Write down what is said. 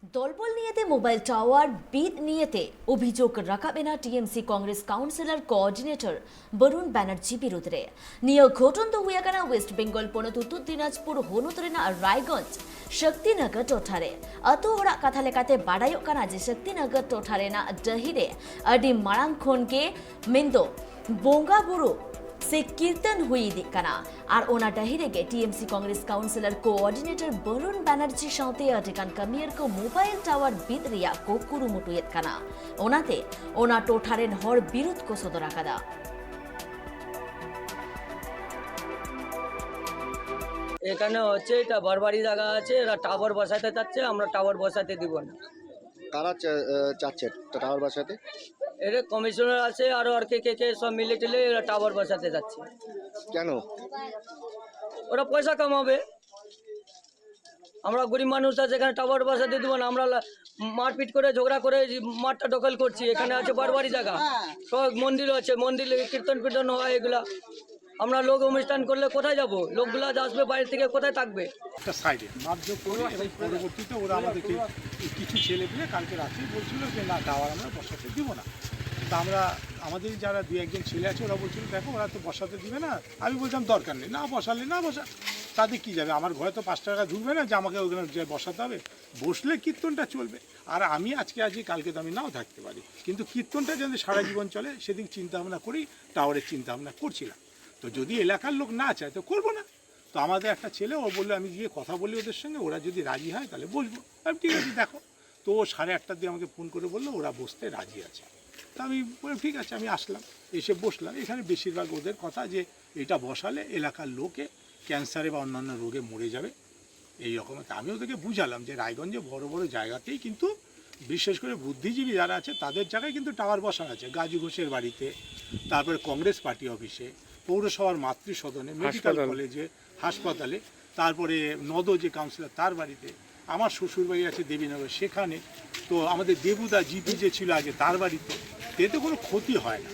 দলবল নিয়েতে mobile tower বিদ নিয়েতে অভিযোগ রাখাবে না TMC Congress councillor coordinator Barun Banerjee বিরুদ্ধে নিয়ে ঘটন તો હુયાકાના વેસ્ટ બેંગોલ પોણત ઉત્તર દિનાજપુર હોનોતરેના રાયગંજ શક્તિનગર ટોઠારે અતોહડા કથા લેકાતે બાડાયો કાના જે શક્તિનગર ટોઠારેના ડહીરે અડી માળાંગ ખોનકે મિંદો બોંગા બુરુ से कीर्तन हुई दिकाना और ओना डहिरे गे TMC Congress councillor coordinator Barun Banerjee साथे अटेकान कमियर को मोबाइल टावर बिद रिया को कुरुमुटुयत काना ओनाते ओना टोठारेन हर विरोध को सदरा कादा এখানে হচ্ছে এটা বারবারি জায়গা আছে, এরা টাওয়ার বসাতে চাচ্ছে, আমরা টাওয়ার বসাতে দিব না। কারা চাচ্ছে টাওয়ার বসাতে? এর কমিশনার আছে আর কে সব মিলে টিলে এরা টাওয়ার বসাতে যাচ্ছে। কেন? ওরা পয়সা কামাবে। আমরা গরিব মানুষ আছে, এখানে টাওয়ার বসাতে দিব না। আমরা মারপিট করে ঝগড়া করে মাঠটা দখল করছি। এখানে আছে বারবারি জায়গা, সব মন্দির আছে, মন্দিরে কীর্তন কীর্তন হয়। এগুলা আমরা লোক অনুষ্ঠান করলে কোথায় যাব? লোকগুলা আসবে বাইরে থেকে, কোথায় থাকবে? একটা সাইডে মাপজোক করে এবং পরবর্তীতে ওরা আমাদেরকে কিছু ছেলে পেলে কালকে রাত্রেই বলছিল যে না টাওয়ার আমরা বসাতে দিব না। তা আমরা আমাদের যারা দু একজন ছেলে আছে ওরা বলছিল দেখো ওরা তো বসাতে দিবে না। আমি বলতাম দরকার নেই, না বসালে না বসা, তাদের কী যাবে? আমার ঘরে তো 5 টাকা ঢুকবে না যে আমাকে ওখানে যে বসাতে হবে। বসলে কীর্তনটা চলবে। আর আমি আজকে কালকে তো আমি নাও থাকতে পারি, কিন্তু কীর্তনটা যদি সারা জীবন চলে সেদিক চিন্তাভাবনা করেই টাওয়ারের চিন্তাভাবনা করছিলাম। তো যদি এলাকার লোক না চায় তো করবো না। তো আমাদের একটা ছেলে ও বললো আমি গিয়ে কথা বলি ওদের সঙ্গে, ওরা যদি রাজি হয় তাহলে বসবো। আমি ঠিক আছে দেখো। তো ও 8:30 দিয়ে আমাকে ফোন করে বললো ওরা বসতে রাজি আছে। তা আমি বললাম ঠিক আছে, আমি আসলাম, এসে বসলাম। এখানে বেশিরভাগ ওদের কথা যে এটা বসালে এলাকার লোকে ক্যান্সারে বা অন্যান্য রোগে মরে যাবে এই রকম। আমি ওদেরকে বুঝালাম যে রায়গঞ্জে বড় বড় জায়গাতেই কিন্তু বিশেষ করে বুদ্ধিজীবী যারা আছে তাদের জায়গায় কিন্তু টাওয়ার বসানো আছে। গাজী ঘোষের বাড়িতে, তারপরে কংগ্রেস পার্টি অফিসে, পৌরসভার মাতৃসদনে, মেডিকেল কলেজে, হাসপাতালে, তারপরে নদ যে কাউন্সিলর তার বাড়িতে, আমার শ্বশুরবাড়ি আছে দেবীনগর সেখানে, তো আমাদের দেবুদা জিপি যে ছিল আগে তার বাড়িতে। এতে কোনো ক্ষতি হয় না।